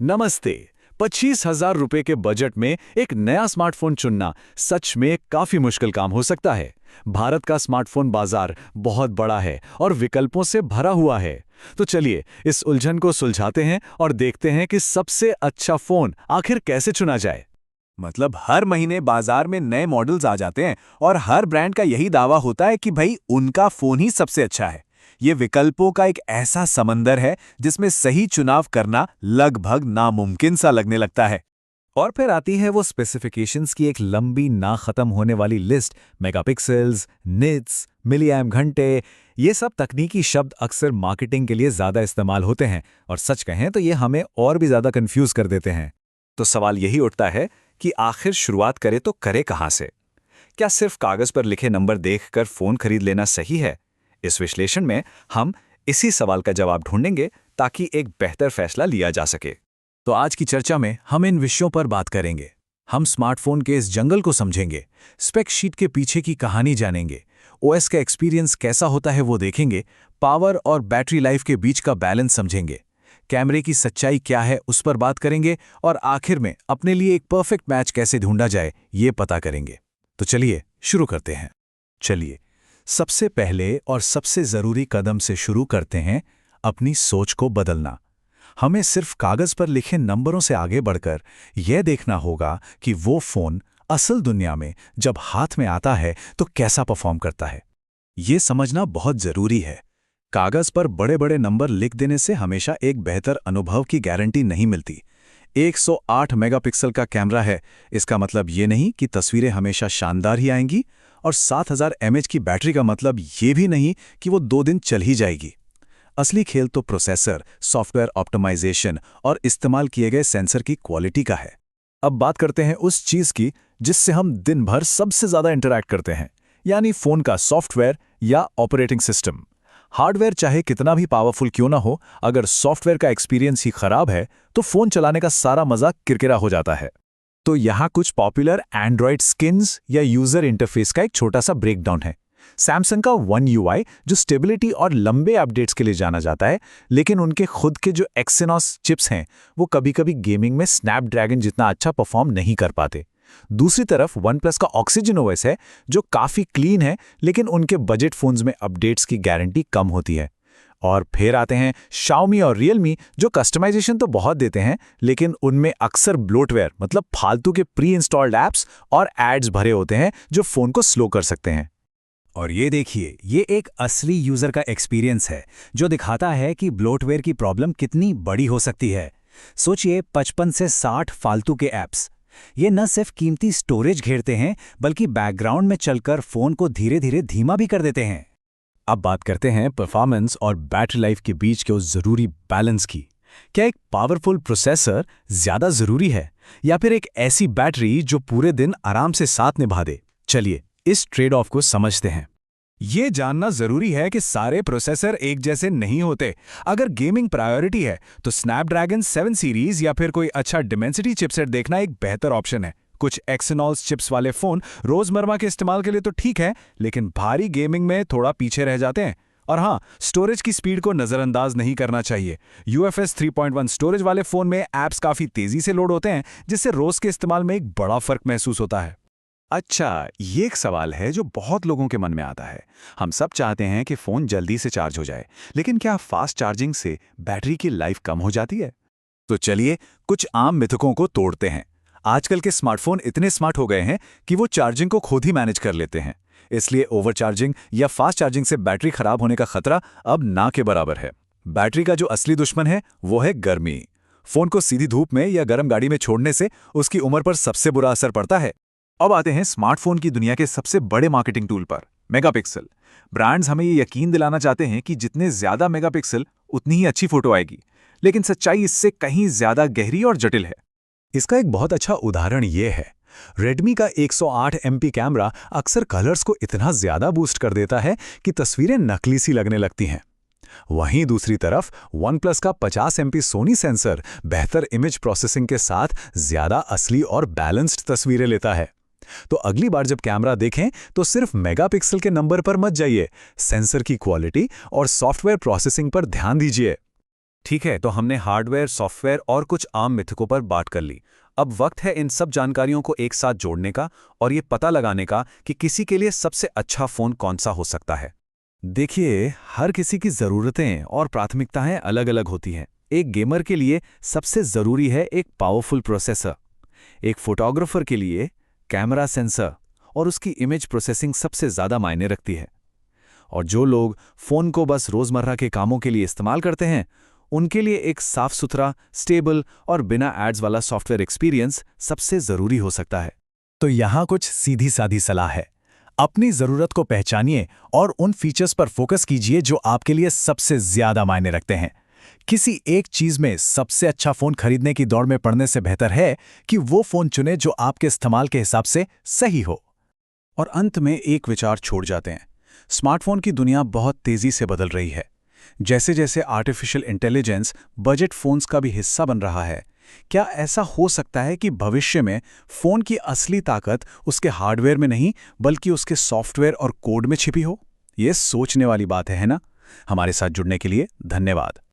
नमस्ते। 25,000 रुपए के बजट में एक नया स्मार्टफोन चुनना सच में काफी मुश्किल काम हो सकता है। भारत का स्मार्टफोन बाजार बहुत बड़ा है और विकल्पों से भरा हुआ है। तो चलिए इस उलझन को सुलझाते हैं और देखते हैं कि सबसे अच्छा फोन आखिर कैसे चुना जाए। मतलब हर महीने बाजार में नए मॉडल्स आ जाते हैं और हर ब्रांड का यही दावा होता है कि भाई उनका फोन ही सबसे अच्छा है। ये विकल्पों का एक ऐसा समंदर है जिसमें सही चुनाव करना लगभग नामुमकिन सा लगने लगता है। और फिर आती है वो स्पेसिफिकेशंस की एक लंबी ना खत्म होने वाली लिस्ट। मेगापिक्सेल्स, निट्स, मिलीएम्प घंटे, ये सब तकनीकी शब्द अक्सर मार्केटिंग के लिए ज़्यादा इस्तेमाल होते हैं और सच कहें तो ये हमें और भी ज़्यादा कंफ्यूज कर देते हैं। तो सवाल यही उठता है कि आखिर शुरुआत करे तो करे कहाँ से? क्या सिर्फ कागज पर लिखे नंबर देखकर फोन खरीद लेना सही है? इस विश्लेषण में हम इसी सवाल का जवाब ढूंढेंगे ताकि एक बेहतर फैसला लिया जा सके। तो आज की चर्चा में हम इन विषयों पर बात करेंगे। हम स्मार्टफोन के इस जंगल को समझेंगे, स्पेक शीट के पीछे की कहानी जानेंगे, ओएस का एक्सपीरियंस कैसा होता है वो देखेंगे, पावर और बैटरी लाइफ के बीच का बैलेंस समझेंगे, कैमरे की सच्चाई क्या है उस पर बात करेंगे और आखिर में अपने लिए एक परफेक्ट मैच कैसे ढूंढा जाए ये पता करेंगे। तो चलिए शुरू करते हैं। चलिए सबसे पहले और सबसे जरूरी कदम से शुरू करते हैं अपनी सोच को बदलना। हमें सिर्फ कागज पर लिखे नंबरों से आगे बढ़कर यह देखना होगा कि वो फोन असल दुनिया में जब हाथ में आता है तो कैसा परफॉर्म करता है। ये समझना बहुत जरूरी है। कागज पर बड़े बड़े नंबर लिख देने से हमेशा एक बेहतर अनुभव की गारंटी नहीं मिलती। 108 मेगापिक्सल का कैमरा है, इसका मतलब ये नहीं कि तस्वीरें हमेशा शानदार ही आएंगी, और 7000 mAh की बैटरी का मतलब ये भी नहीं कि वो 2 दिन चल ही जाएगी। असली खेल तो प्रोसेसर, सॉफ्टवेयर ऑप्टिमाइजेशन और इस्तेमाल किए गए सेंसर की क्वालिटी का है। अब बात करते हैं उस चीज़ की जिससे हम दिन भर सबसे ज़्यादा इंटरैक्ट करते हैं, यानी फ़ोन का सॉफ्टवेयर या ऑपरेटिंग सिस्टम। हार्डवेयर चाहे कितना भी पावरफुल क्यों ना हो, अगर सॉफ्टवेयर का एक्सपीरियंस ही खराब है तो फ़ोन चलाने का सारा मज़ा किरकिरा हो जाता है। तो यहाँ कुछ पॉपुलर एंड्रॉयड स्किन्स या यूज़र इंटरफेस का एक छोटा सा ब्रेकडाउन है। सैमसंग का वन यूआई जो स्टेबिलिटी और लंबे अपडेट्स के लिए जाना जाता है, लेकिन उनके खुद के जो एक्सिनोस चिप्स हैं वो कभी-कभी गेमिंग में स्नैपड्रैगन जितना अच्छा परफॉर्म नहीं कर पाते। दूसरी तरफ वन प्लस का ऑक्सीजन ओएस है जो काफ़ी क्लीन है, लेकिन उनके बजट फ़ोन्स में अपडेट्स की गारंटी कम होती है। और फिर आते हैं Xiaomi और Realme जो कस्टमाइजेशन तो बहुत देते हैं, लेकिन उनमें अक्सर ब्लोटवेयर मतलब फालतू के प्री इंस्टॉल्ड ऐप्स और एड्स भरे होते हैं जो फ़ोन को स्लो कर सकते हैं। और ये देखिए, ये एक असली यूज़र का एक्सपीरियंस है जो दिखाता है कि ब्लोटवेयर की प्रॉब्लम कितनी बड़ी हो सकती है। सोचिए 55 से 60 फालतू के ऐप्स। ये न सिर्फ कीमती स्टोरेज घेरते हैं बल्कि बैकग्राउंड में चलकर फ़ोन को धीरे धीरे धीमा भी कर देते हैं। अब बात करते हैं परफॉर्मेंस और बैटरी लाइफ के बीच के उस ज़रूरी बैलेंस की। क्या एक पावरफुल प्रोसेसर ज़्यादा ज़रूरी है या फिर एक ऐसी बैटरी जो पूरे दिन आराम से साथ निभा दे? चलिए इस ट्रेड ऑफ को समझते हैं। ये जानना जरूरी है कि सारे प्रोसेसर एक जैसे नहीं होते। अगर गेमिंग प्रायोरिटी है तो स्नैपड्रैगन 7 सीरीज या फिर कोई अच्छा डिमेंसिटी चिपसेट देखना एक बेहतर ऑप्शन है। कुछ एक्सिनॉल्स चिप्स वाले फोन रोजमर्रा के इस्तेमाल के लिए तो ठीक है, लेकिन भारी गेमिंग में थोड़ा पीछे रह जाते हैं। और हाँ, स्टोरेज की स्पीड को नजरअंदाज नहीं करना चाहिए। UFS 3.1 स्टोरेज वाले फोन में ऐप्स काफी तेजी से लोड होते हैं, जिससे रोज के इस्तेमाल में एक बड़ा फर्क महसूस होता है। अच्छा, ये एक सवाल है जो बहुत लोगों के मन में आता है। हम सब चाहते हैं कि फ़ोन जल्दी से चार्ज हो जाए, लेकिन क्या फास्ट चार्जिंग से बैटरी की लाइफ कम हो जाती है? तो चलिए कुछ आम मिथकों को तोड़ते हैं। आजकल के स्मार्टफोन इतने स्मार्ट हो गए हैं कि वो चार्जिंग को खुद ही मैनेज कर लेते हैं, इसलिए ओवरचार्जिंग या फास्ट चार्जिंग से बैटरी खराब होने का खतरा अब ना के बराबर है। बैटरी का जो असली दुश्मन है वो है गर्मी। फ़ोन को सीधी धूप में या गर्म गाड़ी में छोड़ने से उसकी उम्र पर सबसे बुरा असर पड़ता है। अब आते हैं स्मार्टफोन की दुनिया के सबसे बड़े मार्केटिंग टूल पर, मेगापिक्सल। ब्रांड्स हमें ये यकीन दिलाना चाहते हैं कि जितने ज्यादा मेगापिक्सल उतनी ही अच्छी फोटो आएगी, लेकिन सच्चाई इससे कहीं ज्यादा गहरी और जटिल है। इसका एक बहुत अच्छा उदाहरण ये है, Redmi का 108 MP कैमरा अक्सर कलर्स को इतना ज्यादा बूस्ट कर देता है कि तस्वीरें नकली सी लगने लगती हैं। वहीं दूसरी तरफ OnePlus का 50 MP सोनी सेंसर बेहतर इमेज प्रोसेसिंग के साथ ज्यादा असली और बैलेंस्ड तस्वीरें लेता है। तो अगली बार जब कैमरा देखें तो सिर्फ मेगापिक्सल के नंबर पर मत जाइए, सेंसर की क्वालिटी और सॉफ्टवेयर प्रोसेसिंग पर ध्यान दीजिए। ठीक है, तो हमने हार्डवेयर, सॉफ्टवेयर और कुछ आम मिथकों पर बात कर ली। अब वक्त है इन सब जानकारियों को एक साथ जोड़ने का और ये पता लगाने का कि किसी के लिए सबसे अच्छा फ़ोन कौन सा हो सकता है। देखिए, हर किसी की ज़रूरतें और प्राथमिकताएं अलग-अलग होती हैं। एक गेमर के लिए सबसे ज़रूरी है एक पावरफुल प्रोसेसर। एक फोटोग्राफर के लिए कैमरा सेंसर और उसकी इमेज प्रोसेसिंग सबसे ज़्यादा मायने रखती है। और जो लोग फ़ोन को बस रोज़मर्रा के कामों के लिए इस्तेमाल करते हैं, उनके लिए एक साफ-सुथरा, स्टेबल और बिना एड्स वाला सॉफ्टवेयर एक्सपीरियंस सबसे ज़रूरी हो सकता है। तो यहाँ कुछ सीधी-सादी सलाह है। अपनी ज़रूरत को पहचानिए और उन फीचर्स पर फोकस कीजिए जो आपके लिए सबसे ज़्यादा मायने रखते हैं। किसी एक चीज़ में सबसे अच्छा फ़ोन खरीदने की दौड़ में पड़ने से बेहतर है कि वो फ़ोन चुने जो आपके इस्तेमाल के हिसाब से सही हो। और अंत में एक विचार छोड़ जाते हैं। स्मार्टफोन की दुनिया बहुत तेज़ी से बदल रही है। जैसे जैसे आर्टिफिशियल इंटेलिजेंस बजट फ़ोन्स का भी हिस्सा बन रहा है, क्या ऐसा हो सकता है कि भविष्य में फ़ोन की असली ताकत उसके हार्डवेयर में नहीं बल्कि उसके सॉफ्टवेयर और कोड में छिपी हो? ये सोचने वाली बात है ना? हमारे साथ जुड़ने के लिए धन्यवाद।